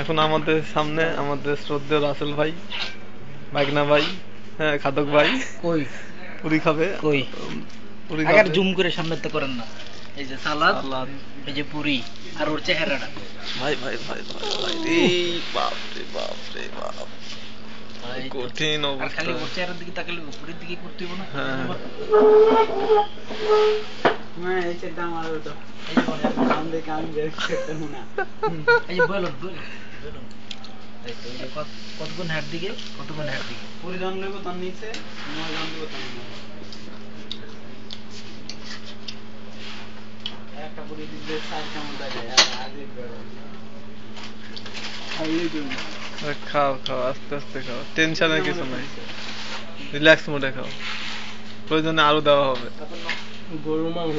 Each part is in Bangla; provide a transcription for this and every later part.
এখন আমাদের সামনে আমাদের শ্রদ্ধেয় রাসেল ভাই, মাইকনা ভাই, হ্যাঁ খাদক ভাই কই পুরি খাবে। কই পুরি আগে খাবে। জুম করে সামনে তো করেন না। এই যে সালাদ, এই যে পুরি আর ওর চেহারাটা। ভাই ভাই ভাই ভাই ভাই রে, বাপ রে বাপ রে বাপ, কঠিন আর অবস্থা। খালি ওর চেহারার দিকে তাকালে উপরের দিকে করতে হবে না। হ্যাঁ मैं ऐसे दाम आ रहा था हम देख काम देख सकते हो ना এই যে বলুন বলুন বলুন এই তো এই যে কতক্ষণ হাত দিকে কতক্ষণ হাত দিকে पूरी जान लोगों तो नीचे मैं जान लोगों तो একটা পুরি দিলে 4 কেমন লাগে আজ খাইয়ে দিন খাও খাও, আস্তে আস্তে খাও, টেনশনের কিছু নাই, রিল্যাক্স মোডে খাও, প্রয়োজনে আরো দেওয়া হবে। গরু মাংস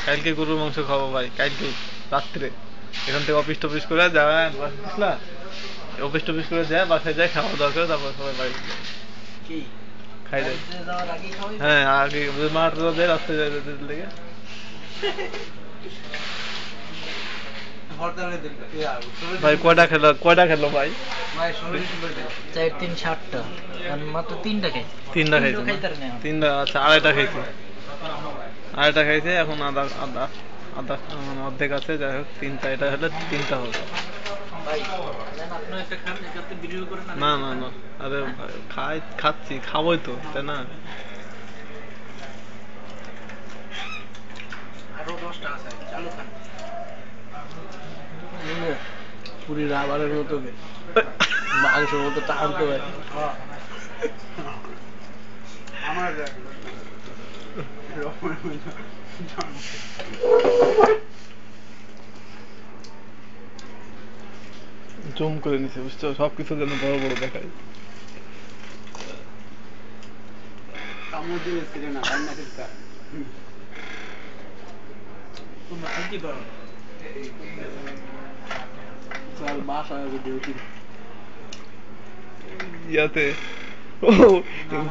কালকে গরুর মাংস খাবো ভাই, কালকে রাত্রে এখান থেকে অফিস টফিস করে যায়, অফিস টফিস করে যায়, বাসায় যায়, খাওয়া দাওয়া করে তারপর সবাই বাড়ি কি খাই যায়। যাওয়ার আগে খাওয়াই। হ্যাঁ আগে মাঠ যায়, রাস্তায় যায় লেগে। ভাই কয়টা খেলো ভাই? 4 3 7টা মানে মাত্র 3টা খাই। তিনটা খাইছে তিনটা, আচ্ছা আড়াইটা খাইছে, আড়াইটা খাইছে, এখন আধা আধা আধা অর্ধেক আছে, যাই হোক তিনটা, এটা হলে তিনটা হবে। না না না, আরে খাচ্ছি, খাবোই তো, তাই না? আরো 10টা আছে চালু খান। পুরি রাবারের মতো মাংসের মতো টানতে হয় আমার জুম করে নিছে, বুঝছো, সবকিছু যেন বড় বড় দেখায়। কামড় দিয়ে ছিল না রান্না করতে কি করো চল বাসায় ডিউটি ইয়াতে ও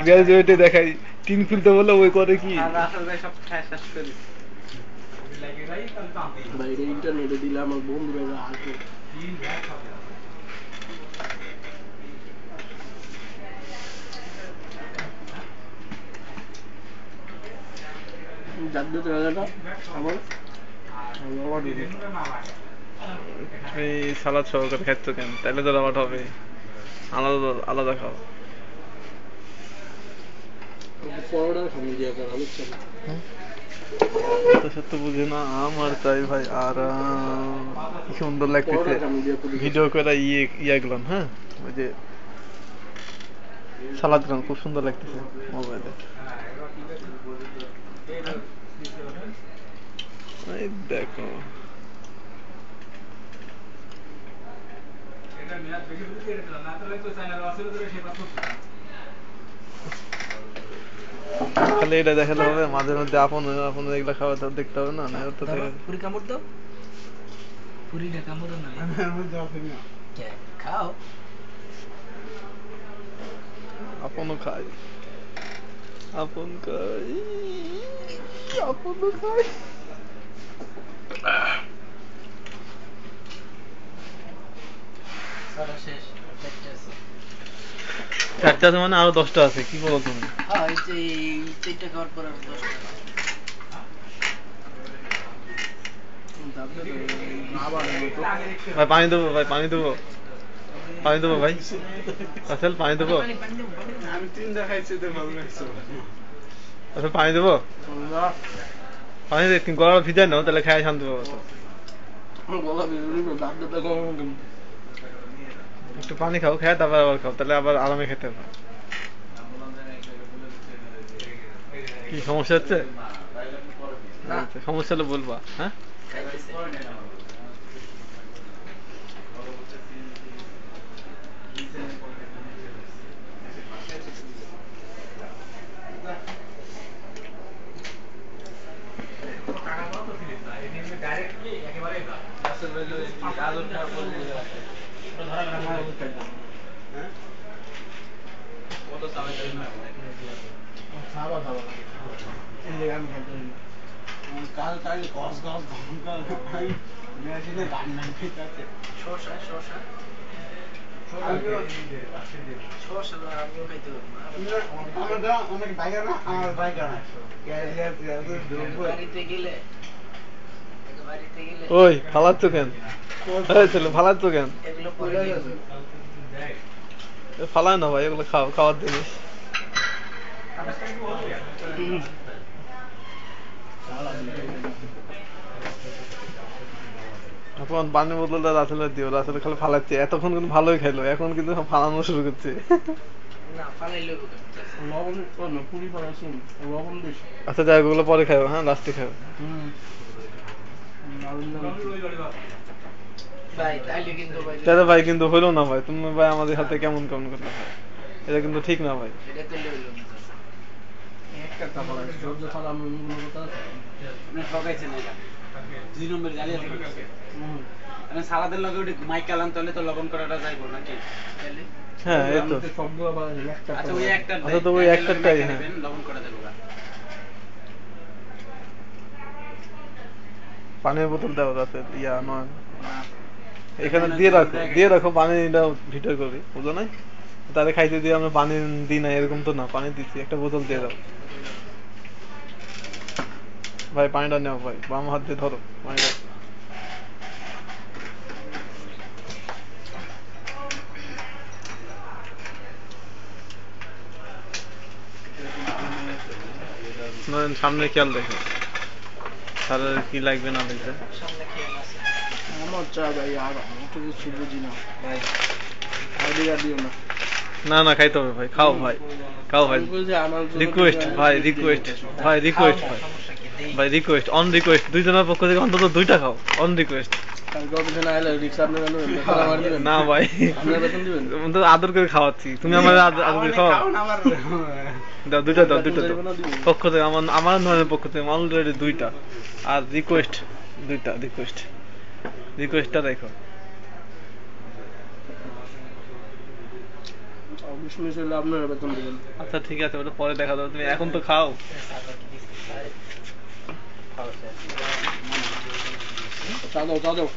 গ্রাজুয়েটে দেখাই টিন খুলতে বললে ওই করে কি, আর রাসেল ভাই সব ঠাস ঠাস করে বাইরে ইন্টারনেটে দিলে আমার বন্ধুরা আসবে জানতে তো দাদা আমার তুমি সালাদ সহকারে খাচ্ছ কেন? তাহলে তো রাবাট হবে, আলাদা আলাদা খাও। পরোটার খাবো দিয়ে করা হচ্ছে সত্য বুঝে না আমার তাই ভাই, আর কি সুন্দর লাগতেছে ভিডিও করে ইয়ে গেলাম। হ্যাঁ ওই যে সালাদ গ্রাম খুব সুন্দর লাগতেছে মোবাইলে। এই দেখো খালি এটা দেখালে হবে, মাঝে মধ্যে আপন আপন এগুলা খাওয়া দাওয়া দেখতে হবে না, না তো পুরি কামড় দাও, পুরিটা কামড় না খাও। আপনও খাই, আপন খাই, আপনও খাই। সারা শেষ, চারটা আছে মানে আরো 10টা আছে, কি বলো তুমি? হ্যাঁ এই যে 4টা খাওয়ার পর আরো 10টা। ভাই পানি দেবো, ভাই পানি দেবো, পানি দেবো ভাই, আসল পানি দেবো, আমি 3টা খাইছি তো ভালো লাগছে আসল পানি দেবো, পানি দে, গলা ভিজাই নাও তাহলে খাই শান্তি পাবো। গলা বিজুলি দাঁতটা কম একটু পানি খাও, খাই তারপর আবার খাও, তাহলে আবার আরামে খেতে হবে। কি সমস্যা হচ্ছে? সমস্যা হলে বলবা। হ্যাঁ ডাইরেক্টলি একেবারে কাল তাহলে গস গস মেশিনে গান গান খেতে শসা শসা শসা আমিও খাইতে পারবো অনেক বাইকার না আমার বাইকার না বাড়িতে গেলে ওই ফালাচ্ছ কেন? ছেলে ফালাচ্ছ কেন? এগুলো পরে গেছে ফালায় না ভাই, এগুলো খাওয়ার জিনিস। এখন পানির বোতলটা রাসেলে দিও, রাসেল খালি ফালাচ্ছে। এতক্ষণ কিন্তু ভালোই খাইলো, এখন কিন্তু ফালানো শুরু করছে। না ফালাইলো লবণ পুরি বানাইছেন লবণ বেশি। আচ্ছা যাই, ওগুলো পরে খাবো, হ্যাঁ লাস্টে খাবো। ভাই তাইলে কিন্তু ভাই দাদা ভাই কিন্তু হইলো না ভাই, তুমি ভাই আমাদের হাতে কেমন কেমন করলে ভাই, এটা কিন্তু ঠিক না ভাই। এটা তো লইলো না একটা কাপড় আছে সহ্য ছাড়া আমি অন্য কথা আপনি ঠকাইছেন এটা 2 নম্বর জালি আছে আমি সালাদের লগে ওই মাইক কালাম তাহলে তো লবণ করাটা যাইবো নাকি তাইলে হ্যাঁ এই তো। সবগুলো আবার একটা আচ্ছা ওই একটা আচ্ছা তো ওই একটাই, হ্যাঁ লবণ করা যাবে না পানির বোতল দাও রাতে, ইয়া নয় এখানে দিয়ে রাখো পানিটা ভিতর করবি, বুঝো নাই? তাহলে খাইতে দিয়ে আমরা পানি দিই না এরকম তো না, পানি দিচ্ছি, একটা বোতল দিয়ে দাও ভাই। পানিটা নেও ভাই, বাম হাত দিয়ে ধরো পানিটা। সামনে খেয়াল দেখো তাহলে কি লাগবে না লাগবে। সামনে খেয়াল আছে আমার চা ভাই, আর একটু কিছু বুঝি না ভাই, আইডিয়া দিও না। না না খাইতে হবে ভাই, খাও ভাই, খাও ভাই, রিকোয়েস্ট ভাই, রিকোয়েস্ট ভাই, রিকোয়েস্ট ভাই, সমস্যা কি দেই ভাই রিকোয়েস্ট, অন রিকোয়েস্ট, দুইজনের পক্ষ থেকে অন্তত 2টা খাও, অন রিকোয়েস্ট। না ভাই, তো আদর করে খাওয়াচ্ছি, তুমি আমার আদর করে খাওয়া দাও, দুইটা দাও, দুইটা দাও পক্ষ থেকে, আমার নয় পক্ষ থেকে অলরেডি 2টা, আর রিকোয়েস্ট 2টা, রিকোয়েস্টটা দেখো। আপনারা বেতন দিবেন। আচ্ছা ঠিক আছে, ওটা পরে দেখা যাবে, তুমি এখন তো খাও। চা দাও চা দাও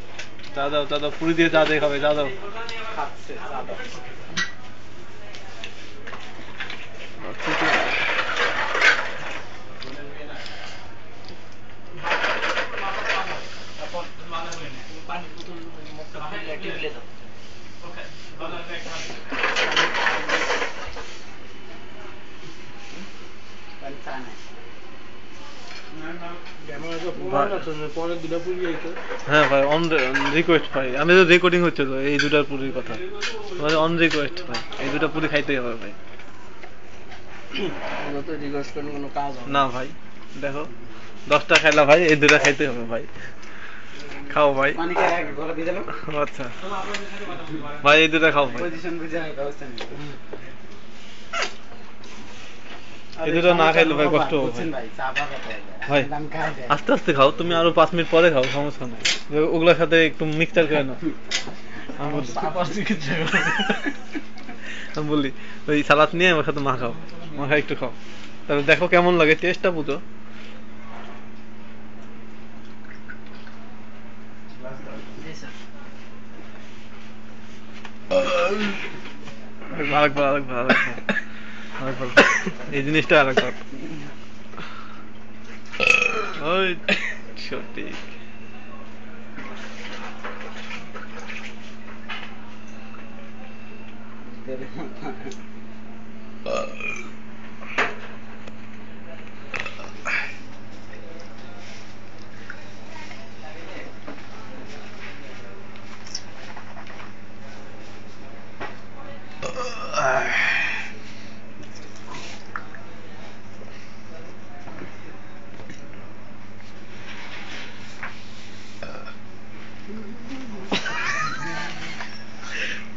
চা দাও, চা দাও, পুরি দিয়ে চা দিয়ে খাবে, চা দাও। খাচ্ছে চা দাও পানি বোতল মুখটা খুলে টেবিলে দাও চা নাই পরে দুটা পুরি আইতো। হ্যাঁ ভাই, অন রিকোয়েস্ট ভাই, আমি তো রেকর্ডিং হচ্ছে তো এই 2টার পুরির কথা, অন রিকোয়েস্ট ভাই, এই 2টা পুরি খাইতেই হবে ভাই। আমরা তো রিকোয়েস্ট করেন কোনো কাজ হবে না ভাই দেখো, 10টা খাইলা ভাই, এই 2টা খাইতে হবে ভাই, খাও ভাই। পানি কে এক ঘরে দিয়ে দিলাম আচ্ছা ভাই, এই 2টা খাও ভাই, পজিশন বুঝে ব্যবস্থা নেই এই 2টা না খাইলে ভাই কষ্ট হবে বুঝছেন ভাই। ভাই চা পাকাতে ভাই দাম খাই দেয় আস্তে আস্তে খাও, তুমি আরো 5 মিনিট পরে খাও, সমস্যা নাই, ওগুলোর সাথে একটু মিক্সচার করে নাও। আমি বলি ওই সালাদ নিয়ে আমার সাথে মাখাও, মাখা একটু খাও, তাহলে দেখো কেমন লাগে, টেস্টটা বুঝো। আরেকবার এই জিনিসটা আরেকবার, ওই সঠিক।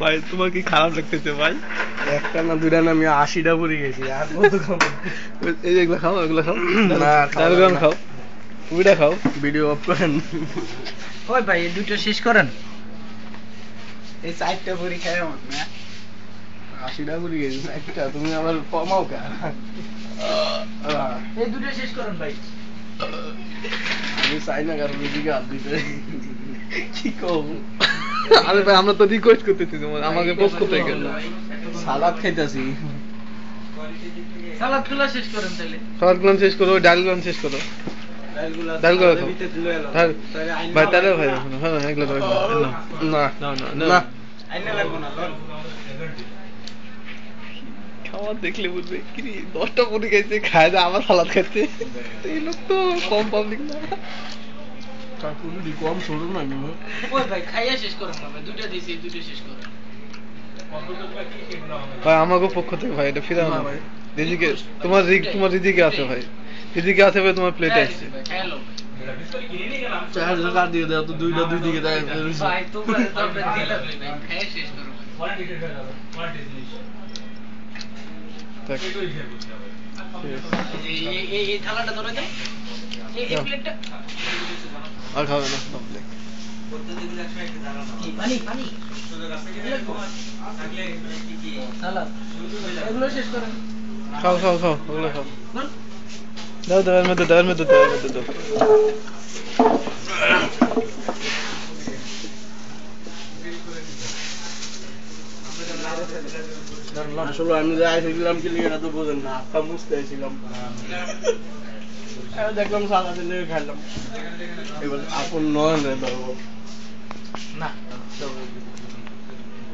ভাই তোমার কি খারাপ লাগতেছে ভাই? একটা না দুইটা না, আমি 80টা পুরি গেছি, আর কত খাবো? এই যে এগুলো খাও, এগুলো খাও, না, ডালগ্রাম খাও, পুরিটা খাও। ভিডিও অফ করেন। ওই ভাই এই দুটো শেষ করেন। এই 4টা পুরি খাই আমার না 80টা পুরি গেছে 4টা তুমি আবার কমাও কা এই দুটো শেষ করেন ভাই। আমি চাই না কারণ এদিকে হাত দিতে কি কম আরে ভাই আমরা তো রিকোয়েস্ট করতেছি তোমার আমাকে পক্ষ থেকে সালাদ খাইতাছি সালাদ গুলো শেষ করেন তাহলে। সালাদ গুলো শেষ করো ডাল গুলো শেষ করো ডাল গুলো খাও ভাই তাহলে ভাই হ্যাঁ এগুলো না না না না আইনা লাগবো না লন খাওয়া দেখলে বুঝবে কি 10টা পুরি খাইছে খায় না আবার সালাদ খাচ্ছে এই লোক তো কম পাবলিক না কাকুলি কম ছোট না নিমো ওই ভাই খাইয়া শেষ করেন না ভাই, দুটো দিছি দুটো শেষ করেন। ভাই আমাকে পক্ষ থেকে ভাই এটা ফিরাও না ভাই রিজিকে তোমার রিজিকে আছে ভাই রিজিকে আছে ভাই তোমার প্লেটে আসছে হ্যালো চার টাকা দিয়ে দাও তো দুইটা দুই দিকে দেয় ভাই তোমরা তো আমরা দিলাম ভাই, খাইয়া শেষ করো ভাই। দেখ, এই থালাটা ধরে দেন, এই প্লেটটা আর খাবে না পাবলিক পানি পানি সালাদ এগুলো শেষ করেন। খাও খাও খাও ওগুলো খাও বল। দাও দাও এর মধ্যে দাও আসলে আমি যে আইছিলাম কি লিগে এটা তো বোঝেন না হাতটা মুছতে আইছিলাম দেখলাম সালাদের লেগে খাইলাম এবার আপন নয় ধরবো না